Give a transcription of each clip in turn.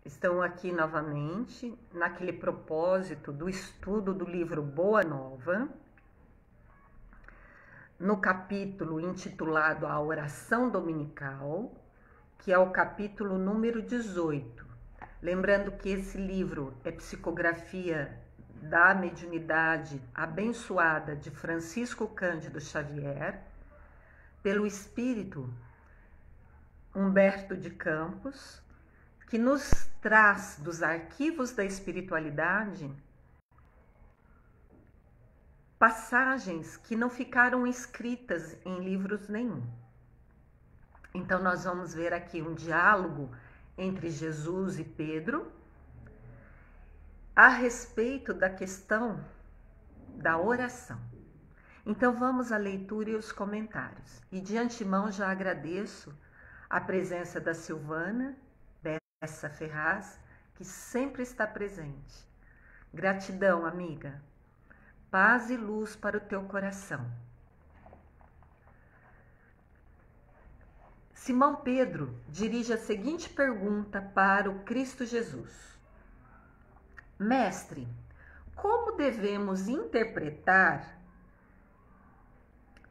Estão aqui novamente naquele propósito do estudo do livro Boa Nova, no capítulo intitulado A Oração Dominical, que é o capítulo número 18. Lembrando que esse livro é psicografia da mediunidade abençoada de Francisco Cândido Xavier, pelo espírito Humberto de Campos, que nos traz dos arquivos da espiritualidade passagens que não ficaram escritas em livros nenhum. Então nós vamos ver aqui um diálogo entre Jesus e Pedro a respeito da questão da oração. Então vamos à leitura e os comentários. E de antemão já agradeço a presença da Silvana Bessa Ferraz, que sempre está presente. Gratidão, amiga. Paz e luz para o teu coração. Simão Pedro dirige a seguinte pergunta para o Cristo Jesus: Mestre, como devemos interpretar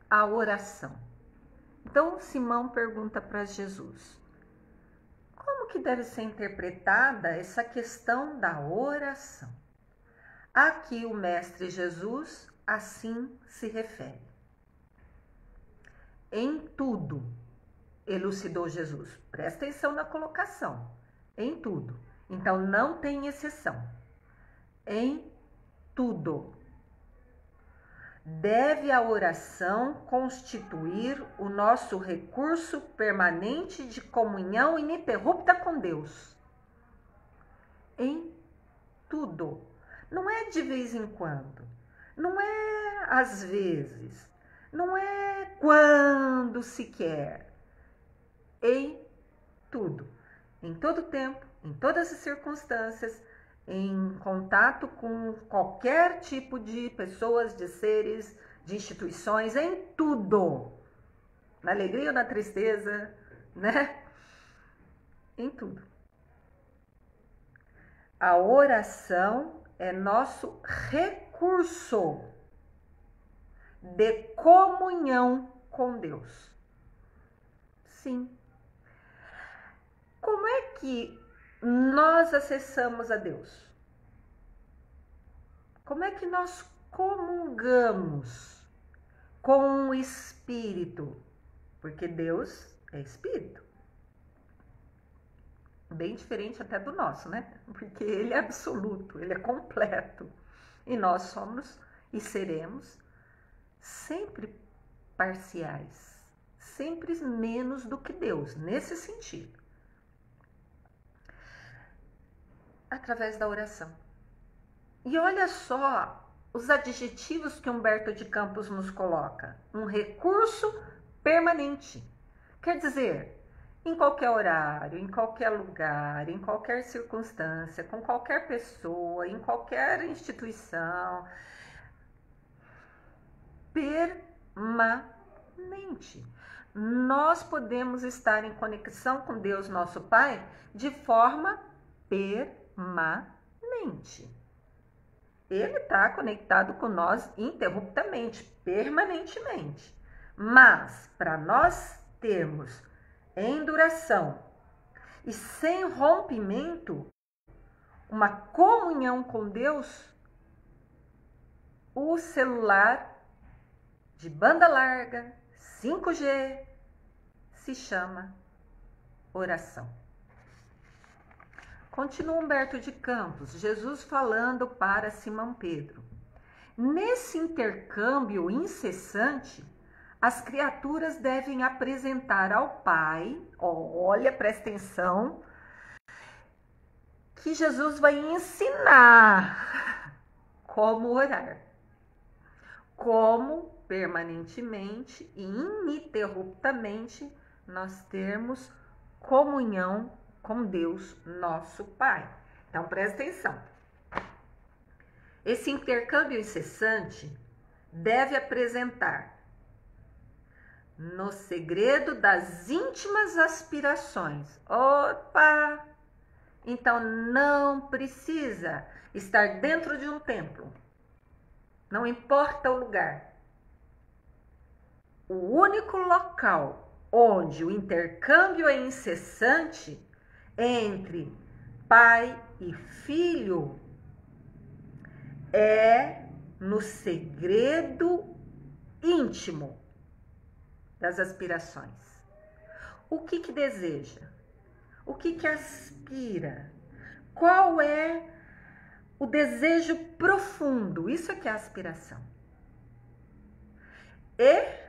a oração? Então Simão pergunta para Jesus: como que deve ser interpretada essa questão da oração? Aqui o Mestre Jesus assim se refere. Em tudo, elucidou Jesus. Presta atenção na colocação. Em tudo. Então não tem exceção. Em tudo. Deve a oração constituir o nosso recurso permanente de comunhão ininterrupta com Deus. Em tudo. Não é de vez em quando, não é às vezes, não é quando se quer. Em tudo, em todo tempo, em todas as circunstâncias, em contato com qualquer tipo de pessoas, de seres, de instituições, em tudo. Na alegria ou na tristeza, né? Em tudo. A oração é nosso recurso de comunhão com Deus. Sim. Como é que nós acessamos a Deus? Como é que nós comungamos com o Espírito? Porque Deus é Espírito. Bem diferente até do nosso, né? Porque ele é absoluto, ele é completo. E nós somos e seremos sempre parciais, sempre menos do que Deus, nesse sentido. Através da oração. E olha só os adjetivos que Humberto de Campos nos coloca. Um recurso permanente. Quer dizer, em qualquer horário, em qualquer lugar, em qualquer circunstância, com qualquer pessoa, em qualquer instituição, permanente. Nós podemos estar em conexão com Deus, nosso Pai, de forma permanente. Ele está conectado com nós interruptamente, permanentemente. Mas, para nós termos em duração e sem rompimento, uma comunhão com Deus, o celular de banda larga, 5G, se chama oração. Continua Humberto de Campos, Jesus falando para Simão Pedro. Nesse intercâmbio incessante, as criaturas devem apresentar ao Pai, olha, presta atenção, que Jesus vai ensinar como orar, como permanentemente e ininterruptamente nós termos comunhão com Deus, nosso Pai. Então presta atenção. Esse intercâmbio incessante deve apresentar no segredo das íntimas aspirações. Opa! então não precisa estar dentro de um templo. Não importa o lugar. O único local onde o intercâmbio é incessante entre pai e filho é no segredo íntimo das aspirações. O que deseja? O que aspira? Qual é o desejo profundo? Isso é que é a aspiração. E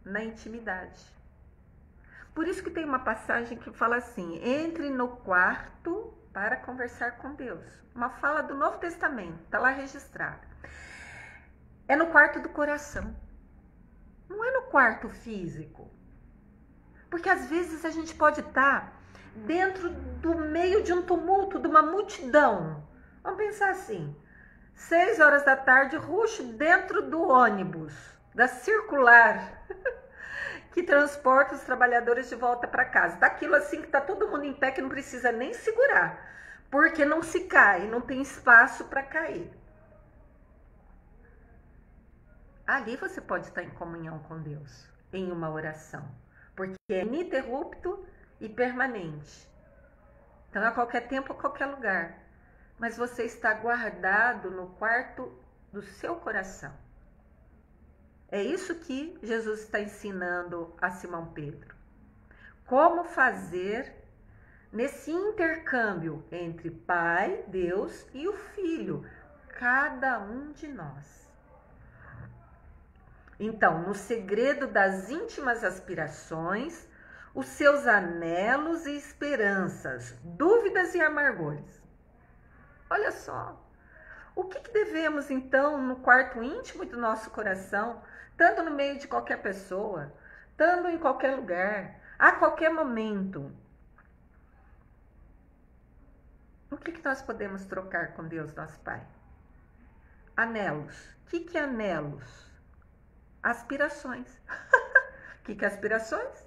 na intimidade. Por isso que tem uma passagem que fala assim: entre no quarto para conversar com Deus. Uma fala do Novo Testamento, está lá registrada. É no quarto do coração. Não é no quarto físico. Porque às vezes a gente pode estar dentro do meio de um tumulto, de uma multidão. Vamos pensar assim: 6 horas da tarde, ruxo dentro do ônibus, da circular, que transporta os trabalhadores de volta para casa. Daquilo assim que tá todo mundo em pé, que não precisa nem segurar, porque não se cai, não tem espaço para cair. Ali você pode estar em comunhão com Deus, em uma oração, porque é ininterrupto e permanente. Então, a qualquer tempo, a qualquer lugar. Mas você está guardado no quarto do seu coração. É isso que Jesus está ensinando a Simão Pedro. Como fazer nesse intercâmbio entre Pai, Deus e o Filho, cada um de nós. Então, no segredo das íntimas aspirações, os seus anelos e esperanças, dúvidas e amargores. Olha só, o que devemos então no quarto íntimo do nosso coração, estando no meio de qualquer pessoa, estando em qualquer lugar, a qualquer momento? O que nós podemos trocar com Deus, nosso Pai? Anelos. O que é anelos? Aspirações. O que é aspirações?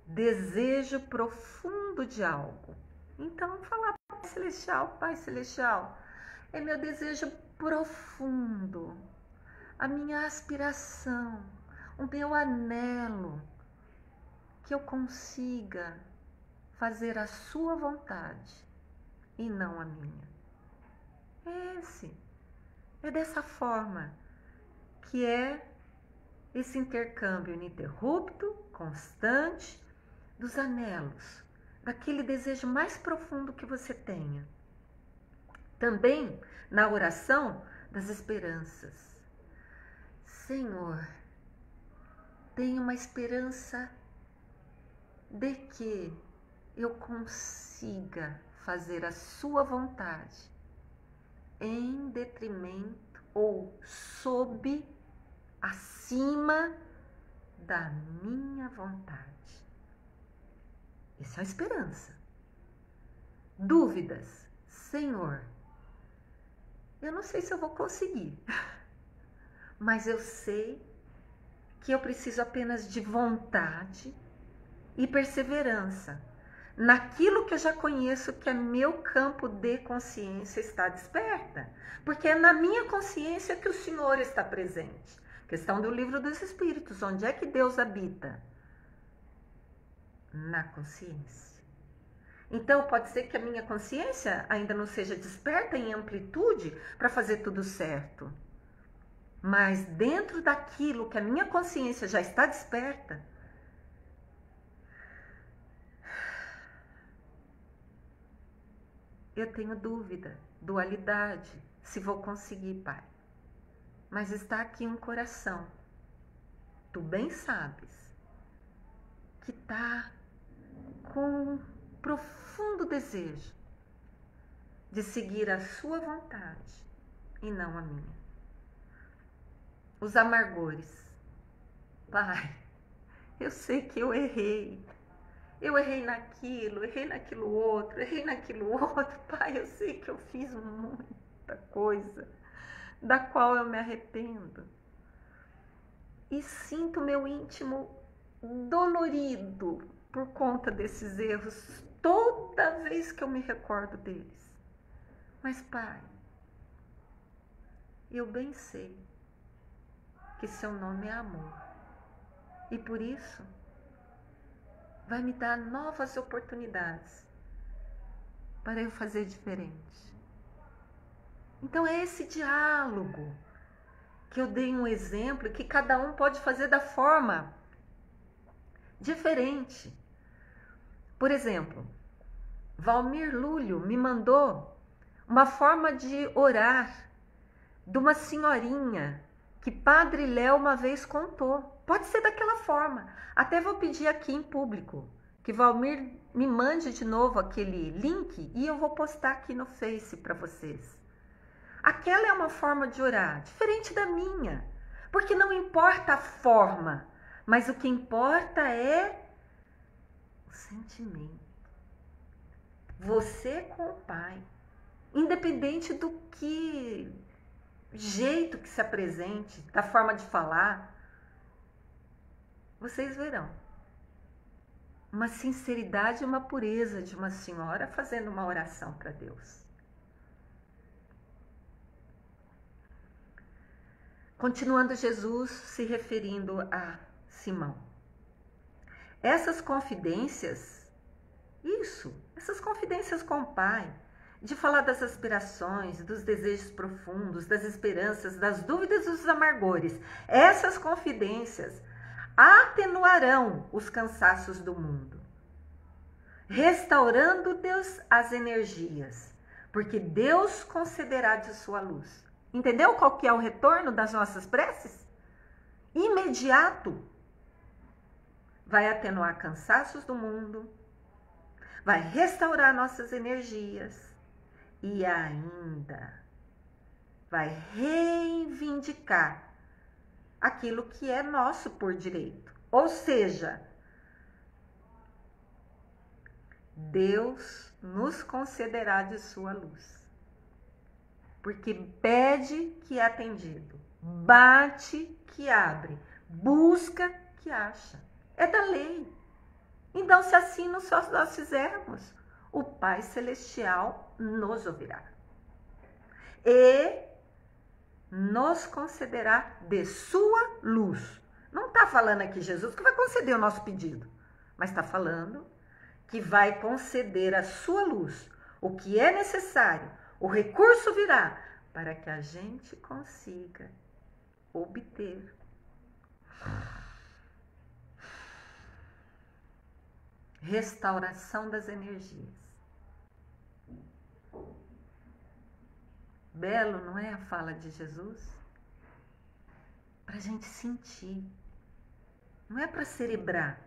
Desejo profundo de algo. Então, falar Pai Celestial, é meu desejo profundo, a minha aspiração, o meu anelo, que eu consiga fazer a sua vontade e não a minha. É dessa forma que é esse intercâmbio ininterrupto, constante, dos anelos, daquele desejo mais profundo que você tenha. Também na oração das esperanças. Senhor, tenho uma esperança de que eu consiga fazer a sua vontade em detrimento ou acima da minha vontade. Isso é a esperança. Dúvidas. Senhor, eu não sei se eu vou conseguir, mas eu sei que eu preciso apenas de vontade e perseverança naquilo que eu já conheço, que é meu campo de consciência está desperta, porque é na minha consciência que o Senhor está presente. Questão do Livro dos Espíritos, onde é que Deus habita? Na consciência. Então, pode ser que a minha consciência ainda não seja desperta em amplitude para fazer tudo certo. Mas dentro daquilo que a minha consciência já está desperta, eu tenho dúvida, dualidade, se vou conseguir, Pai. Mas está aqui um coração, tu bem sabes, que está com profundo desejo de seguir a sua vontade e não a minha. Os amargores. Pai, eu sei que eu errei naquilo outro, Pai, eu sei que eu fiz muita coisa da qual eu me arrependo e sinto meu íntimo dolorido por conta desses erros toda vez que eu me recordo deles. Mas, Pai, eu bem sei que seu nome é amor. E por isso, vai me dar novas oportunidades para eu fazer diferente. Então é esse diálogo que eu dei um exemplo que cada um pode fazer da forma diferente. Por exemplo, Valmir Lúlio me mandou uma forma de orar de uma senhorinha que Padre Léo uma vez contou. Pode ser daquela forma. Até vou pedir aqui em público que Valmir me mande de novo aquele link e eu vou postar aqui no Face para vocês. Aquela é uma forma de orar diferente da minha, porque não importa a forma, mas o que importa é o sentimento. Você com o Pai, independente do que jeito que se apresente, da forma de falar, vocês verão uma sinceridade e uma pureza de uma senhora fazendo uma oração para Deus. Continuando Jesus se referindo a Simão. Essas confidências, essas confidências com o Pai, de falar das aspirações, dos desejos profundos, das esperanças, das dúvidas e dos amargores, essas confidências atenuarão os cansaços do mundo, restaurando-Deus as energias, porque Deus concederá de sua luz. Entendeu qual que é o retorno das nossas preces? Imediato. Vai atenuar cansaços do mundo, vai restaurar nossas energias e ainda vai reivindicar aquilo que é nosso por direito. Ou seja, Deus nos concederá de sua luz. Porque pede que é atendido, bate que abre, busca que acha. É da lei. Então, se assim nós fizermos, o Pai Celestial nos ouvirá. E nos concederá de sua luz. Não está falando aqui Jesus que vai conceder o nosso pedido, mas está falando que vai conceder a sua luz, o que é necessário. O recurso virá para que a gente consiga obter restauração das energias. Belo, não é a fala de Jesus? Para a gente sentir, não é para cerebrar.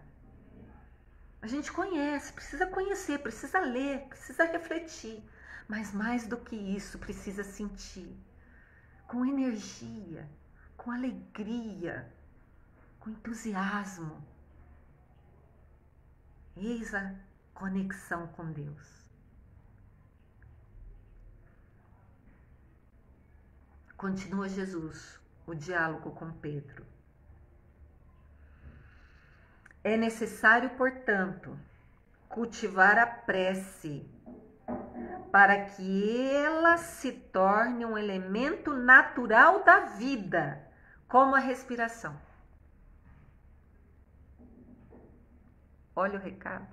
A gente conhece, precisa conhecer, precisa ler, precisa refletir. Mas mais do que isso, precisa sentir com energia, com alegria, com entusiasmo. Eis a conexão com Deus. Continua Jesus, o diálogo com Pedro. É necessário, portanto, cultivar a prece para que ela se torne um elemento natural da vida, como a respiração. Olha o recado.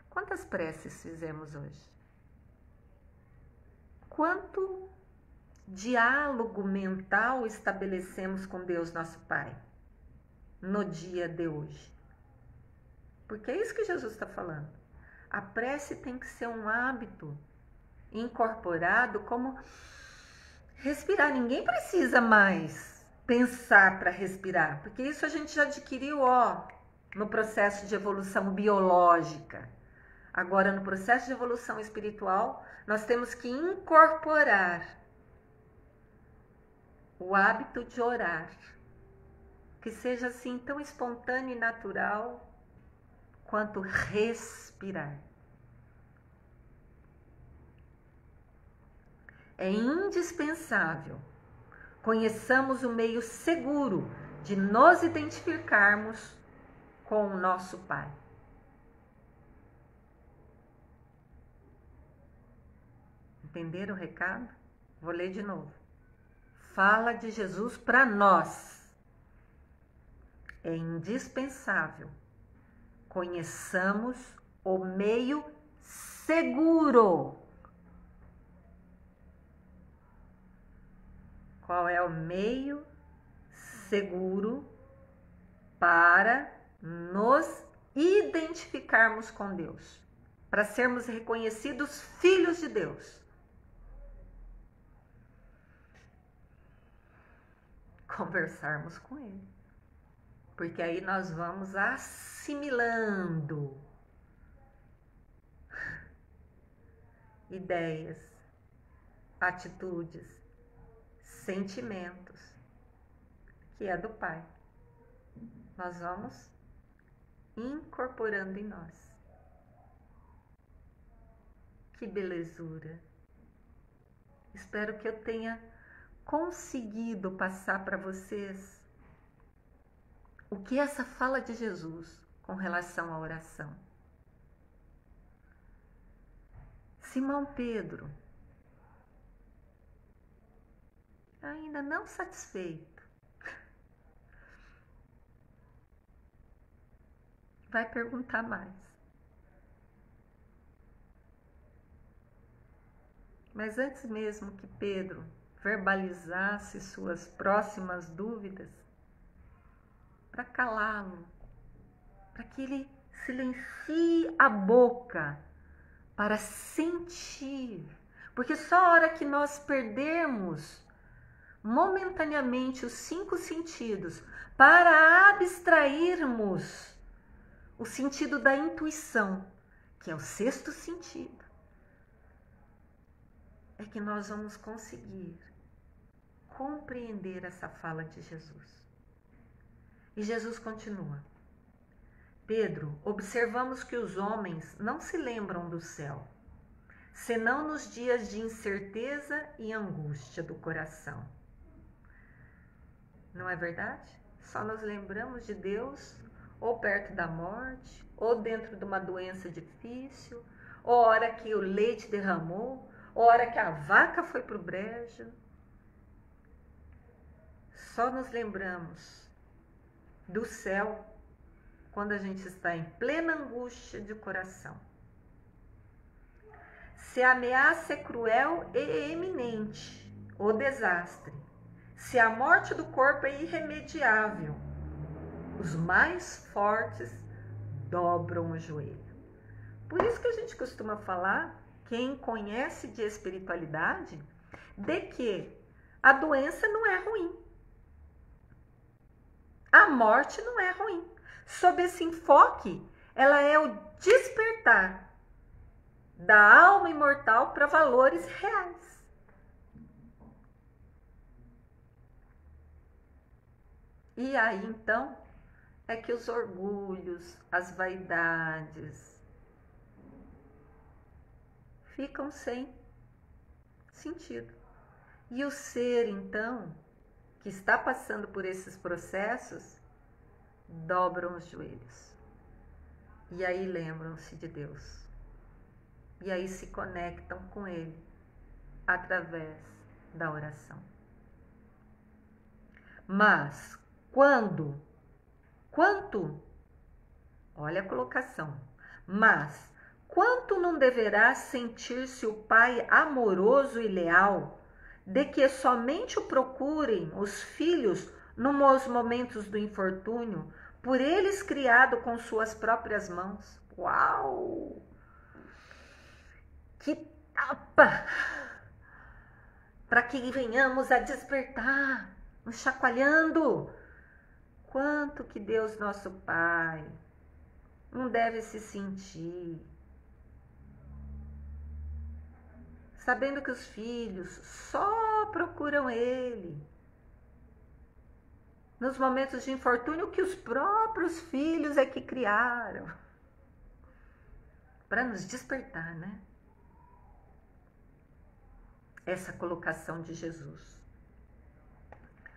Quantas preces fizemos hoje? Quanto diálogo mental estabelecemos com Deus, nosso Pai, no dia de hoje? Porque é isso que Jesus está falando. A prece tem que ser um hábito incorporado como respirar. Ninguém precisa mais pensar para respirar, porque isso a gente já adquiriu, no processo de evolução biológica. Agora, no processo de evolução espiritual, nós temos que incorporar o hábito de orar, que seja assim tão espontâneo e natural quanto respirar. É indispensável conheçamos o meio seguro de nos identificarmos com o nosso Pai. Entenderam o recado? Vou ler de novo. Fala de Jesus para nós. É indispensável conheçamos o meio seguro. Qual é o meio seguro para nos identificarmos com Deus, para sermos reconhecidos filhos de Deus? Conversarmos com Ele, porque aí nós vamos assimilando ideias, atitudes, sentimentos, que é do Pai. Nós vamos incorporando em nós. Que belezura! Espero que eu tenha conseguido passar para vocês o que essa fala de Jesus com relação à oração. Simão Pedro, ainda não satisfeito, vai perguntar mais. Mas antes mesmo que Pedro verbalizasse suas próximas dúvidas, para calá-lo, para que ele silencie a boca para sentir, porque só a hora que nós perdermos momentaneamente os 5 sentidos para abstrairmos o sentido da intuição, que é o 6º sentido, é que nós vamos conseguir compreender essa fala de Jesus. E Jesus continua: Pedro, observamos que os homens não se lembram do céu, senão nos dias de incerteza e angústia do coração. Não é verdade? Só nos lembramos de Deus ou perto da morte, ou dentro de uma doença difícil, ou a hora que o leite derramou, ou a hora que a vaca foi para o brejo. Só nos lembramos do céu quando a gente está em plena angústia de coração. Se a ameaça é cruel e iminente, o desastre, se a morte do corpo é irremediável, os mais fortes dobram o joelho. Por isso que a gente costuma falar, quem conhece de espiritualidade, de que a doença não é ruim. A morte não é ruim. Sob esse enfoque, ela é o despertar da alma imortal para valores reais. E aí, então, é que os orgulhos, as vaidades ficam sem sentido. E o ser, então, que está passando por esses processos, dobram os joelhos. E aí lembram-se de Deus. E aí se conectam com Ele através da oração. Mas quanto? Olha a colocação. Mas quanto não deverá sentir-se o Pai amoroso e leal, de que somente o procurem os filhos nos momentos do infortúnio, por eles criado com suas próprias mãos? Uau! Que tapa! Para que venhamos a despertar, nos chacoalhando. Quanto que Deus, nosso Pai, não deve se sentir sabendo que os filhos só procuram Ele nos momentos de infortúnio que os próprios filhos é que criaram, para nos despertar, né? Essa colocação de Jesus.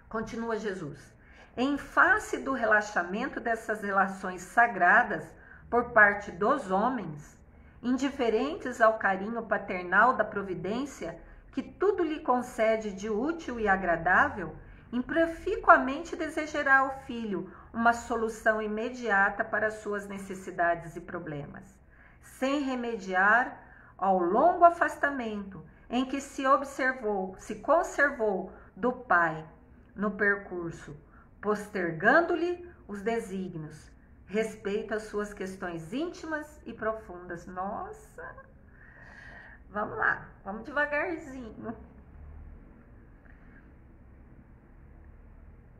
Continua Jesus. Em face do relaxamento dessas relações sagradas por parte dos homens, indiferentes ao carinho paternal da providência, que tudo lhe concede de útil e agradável, improficuamente desejará ao filho uma solução imediata para suas necessidades e problemas, sem remediar ao longo afastamento em que se conservou do pai no percurso, postergando-lhe os desígnios, respeito às suas questões íntimas e profundas. Nossa! Vamos lá, vamos devagarzinho.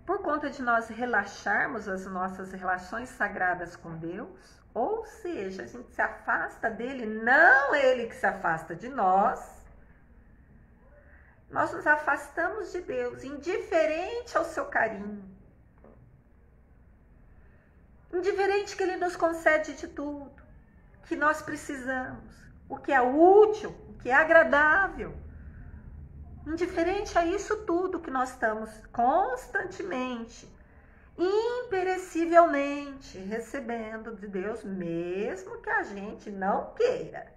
Por conta de nós relaxarmos as nossas relações sagradas com Deus, ou seja, a gente se afasta dele, não ele que se afasta de nós. Nós nos afastamos de Deus, indiferente ao seu carinho. Indiferente que ele nos concede de tudo, que nós precisamos, o que é útil, o que é agradável. Indiferente a isso tudo que nós estamos constantemente, imperecivelmente recebendo de Deus, mesmo que a gente não queira,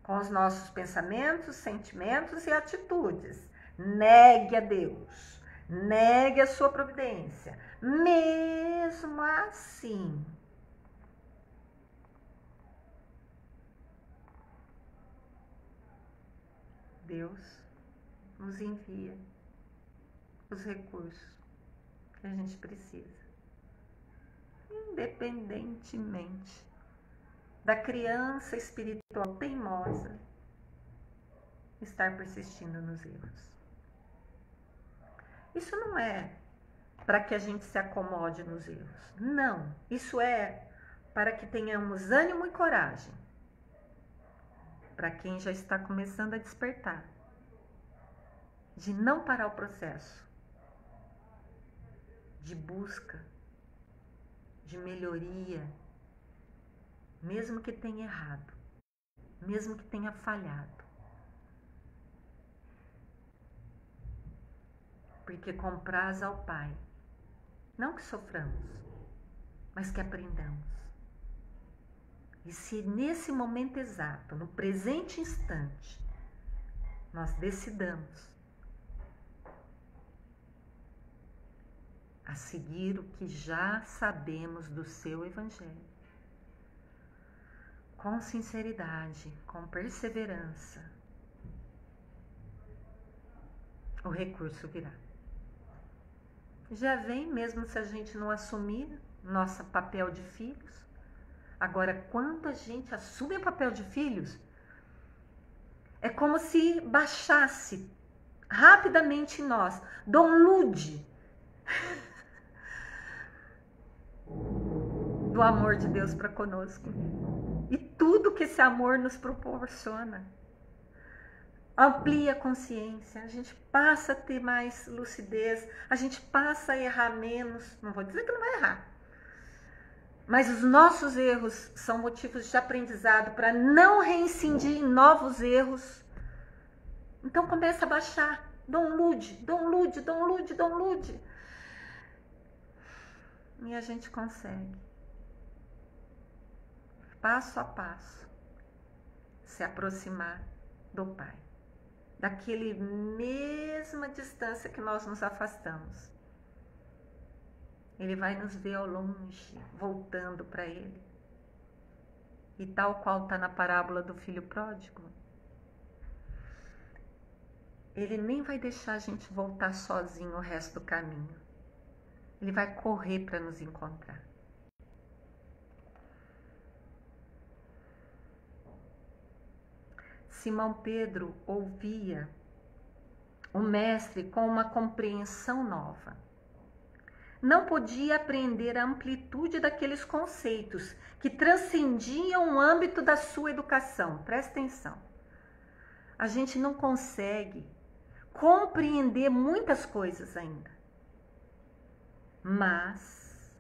com os nossos pensamentos, sentimentos e atitudes. Negue a Deus, negue a sua providência, mesmo assim. Deus nos envia os recursos que a gente precisa, independentemente da criança espiritual teimosa estar persistindo nos erros. Isso não é para que a gente se acomode nos erros. Não, isso é para que tenhamos ânimo e coragem. Para quem já está começando a despertar, de não parar o processo de busca, de melhoria, mesmo que tenha errado, mesmo que tenha falhado. Porque compraz ao Pai, não que soframos, mas que aprendamos. E se nesse momento exato, no presente instante, nós decidamos a seguir o que já sabemos do seu Evangelho, com sinceridade, com perseverança, o recurso virá. Já vem, mesmo se a gente não assumir nosso papel de filhos. Agora, quando a gente assume o papel de filhos, é como se baixasse rapidamente em nós, download do amor de Deus para conosco. E tudo que esse amor nos proporciona. Amplia a consciência, a gente passa a ter mais lucidez, a gente passa a errar menos. Não vou dizer que não vai errar, mas os nossos erros são motivos de aprendizado para não reincidir em novos erros. Então começa a baixar, download. E a gente consegue, passo a passo, se aproximar do Pai. Daquele mesma distância que nós nos afastamos. Ele vai nos ver ao longe, voltando para Ele. E tal qual está na parábola do filho pródigo, Ele nem vai deixar a gente voltar sozinho o resto do caminho. Ele vai correr para nos encontrar. Simão Pedro ouvia o mestre com uma compreensão nova. Não podia apreender a amplitude daqueles conceitos que transcendiam o âmbito da sua educação. Presta atenção. A gente não consegue compreender muitas coisas ainda, mas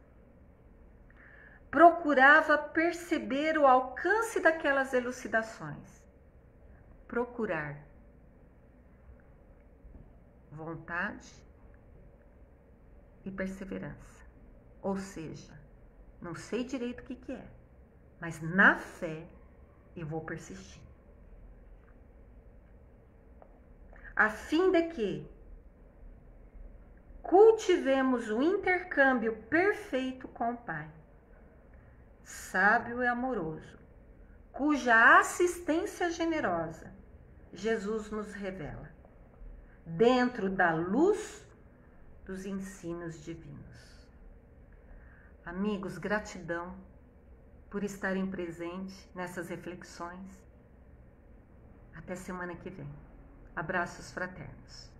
procurava perceber o alcance daquelas elucidações. Procurar vontade e perseverança. Ou seja, não sei direito o que é, mas na fé e vou persistir. A fim de que cultivemos o intercâmbio perfeito com o Pai, sábio e amoroso, cuja assistência generosa Jesus nos revela, dentro da luz dos ensinos divinos. Amigos, gratidão por estarem presentes nessas reflexões. Até semana que vem. Abraços fraternos.